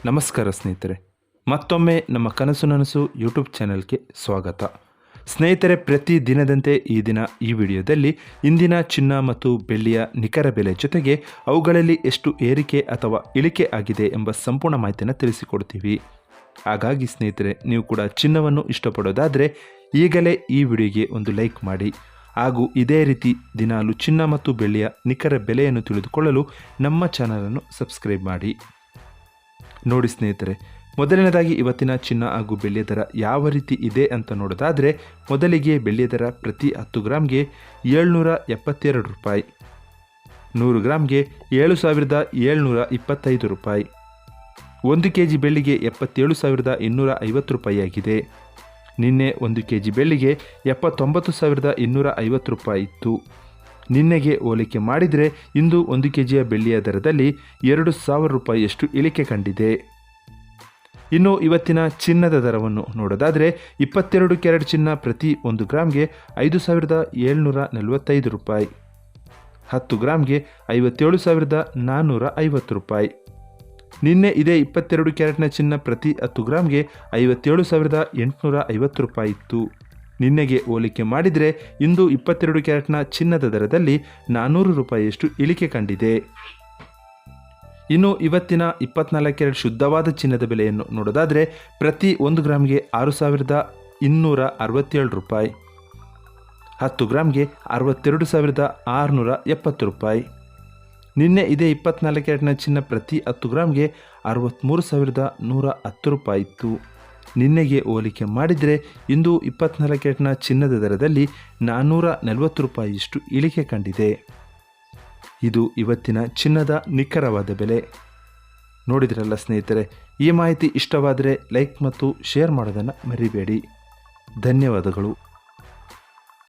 ನಮಸ್ಕಾರ ಸ್ನೇಹಿತರೆ, ಮತ್ತೊಮ್ಮೆ ನಮ್ಮ ಕನಸು ನನಸು ಯೂಟ್ಯೂಬ್ ಚಾನೆಲ್ಗೆ ಸ್ವಾಗತ. ಸ್ನೇಹಿತರೆ, ಪ್ರತಿ ದಿನದಂತೆ ಈ ದಿನ ಈ ವಿಡಿಯೋದಲ್ಲಿ ಇಂದಿನ ಚಿನ್ನ ಮತ್ತು ಬೆಳ್ಳಿಯ ನಿಖರ ಬೆಲೆ ಜೊತೆಗೆ ಅವುಗಳಲ್ಲಿ ಎಷ್ಟು ಏರಿಕೆ ಅಥವಾ ಇಳಿಕೆ ಆಗಿದೆ ಎಂಬ ಸಂಪೂರ್ಣ ಮಾಹಿತಿಯನ್ನು ತಿಳಿಸಿಕೊಡ್ತೀವಿ. ಹಾಗಾಗಿ ಸ್ನೇಹಿತರೆ, ನೀವು ಕೂಡ ಚಿನ್ನವನ್ನು ಇಷ್ಟಪಡೋದಾದರೆ ಈಗಲೇ ಈ ವಿಡಿಯೋಗೆ ಒಂದು ಲೈಕ್ ಮಾಡಿ ಹಾಗೂ ಇದೇ ರೀತಿ ದಿನಾಲು ಚಿನ್ನ ಮತ್ತು ಬೆಳ್ಳಿಯ ನಿಖರ ಬೆಲೆಯನ್ನು ತಿಳಿದುಕೊಳ್ಳಲು ನಮ್ಮ ಚಾನಲನ್ನು ಸಬ್ಸ್ಕ್ರೈಬ್ ಮಾಡಿ. ನೋಡಿ ಸ್ನೇಹಿತರೆ, ಮೊದಲನೇದಾಗಿ ಇವತ್ತಿನ ಚಿನ್ನ ಹಾಗೂ ಬೆಳ್ಳಿಯ ದರ ಯಾವ ರೀತಿ ಇದೆ ಅಂತ ನೋಡೋದಾದರೆ, ಮೊದಲಿಗೆ ಬೆಳ್ಳಿಯ ದರ ಪ್ರತಿ 10 ಗ್ರಾಮ್ಗೆ 772 ರೂಪಾಯಿ, 100 ಗ್ರಾಮ್ಗೆ 7725 ರೂಪಾಯಿ, 1 kg ಬೆಳ್ಳಿಗೆ 77,250 ರೂಪಾಯಿ ಆಗಿದೆ. ನಿನ್ನೆ 1 kg ಬೆಳ್ಳಿಗೆ 79,250 ರೂಪಾಯಿ ಇತ್ತು. ನಿನ್ನೆಗೆ ಹೋಲಿಕೆ ಮಾಡಿದರೆ ಇಂದು 1 kgಯ ಬೆಳ್ಳಿಯ ದರದಲ್ಲಿ 2,000 ರೂಪಾಯಿಯಷ್ಟು ಇಳಿಕೆ ಕಂಡಿದೆ. ಇನ್ನು ಇವತ್ತಿನ ಚಿನ್ನದ ದರವನ್ನು ನೋಡೋದಾದರೆ, 22 ಕ್ಯಾರೆಟ್ ಚಿನ್ನ ಪ್ರತಿ 1 ಗ್ರಾಮ್ಗೆ 5,745 ರೂಪಾಯಿ, 10 ಗ್ರಾಮ್ಗೆ 57,450 ರೂಪಾಯಿ. ನಿನ್ನೆ ಇದೇ 22 ಕ್ಯಾರೆಟ್ನ ಚಿನ್ನ ಪ್ರತಿ 10 ಗ್ರಾಮ್ಗೆ 57,850 ರೂಪಾಯಿ ಇತ್ತು. ನಿನ್ನೆಗೆ ಹೋಲಿಕೆ ಮಾಡಿದರೆ ಇಂದು 22 ಕ್ಯಾರೆಟ್ನ ಚಿನ್ನದ ದರದಲ್ಲಿ 400 ರೂಪಾಯಿಯಷ್ಟು ಇಳಿಕೆ ಕಂಡಿದೆ. ಇನ್ನು ಇವತ್ತಿನ 24 ಕ್ಯಾರೆಟ್ ಶುದ್ಧವಾದ ಚಿನ್ನದ ಬೆಲೆಯನ್ನು ನೋಡೋದಾದರೆ, ಪ್ರತಿ 1 ಗ್ರಾಮ್ಗೆ 6,267 ರೂಪಾಯಿ, 10 ಗ್ರಾಮ್ಗೆ 62,670 ರೂಪಾಯಿ. ನಿನ್ನೆ ಇದೇ 24 ಕ್ಯಾರೆಟ್ನ ಚಿನ್ನ ಪ್ರತಿ 10 ಗ್ರಾಮ್ಗೆ 63,110 ರೂಪಾಯಿ ಇತ್ತು. ನಿನ್ನೆಗೆ ಹೋಲಿಕೆ ಮಾಡಿದರೆ ಇಂದು 24 ಕ್ಯಾರೆಟ್ನ ಚಿನ್ನದ ದರದಲ್ಲಿ 440 ರೂಪಾಯಿಯಷ್ಟು ಇಳಿಕೆ ಕಂಡಿದೆ. ಇದು ಇವತ್ತಿನ ಚಿನ್ನದ ನಿಖರವಾದ ಬೆಲೆ. ನೋಡಿದ್ರಲ್ಲ ಸ್ನೇಹಿತರೆ, ಈ ಮಾಹಿತಿ ಇಷ್ಟವಾದರೆ ಲೈಕ್ ಮತ್ತು ಶೇರ್ ಮಾಡೋದನ್ನು ಮರಿಬೇಡಿ. ಧನ್ಯವಾದಗಳು.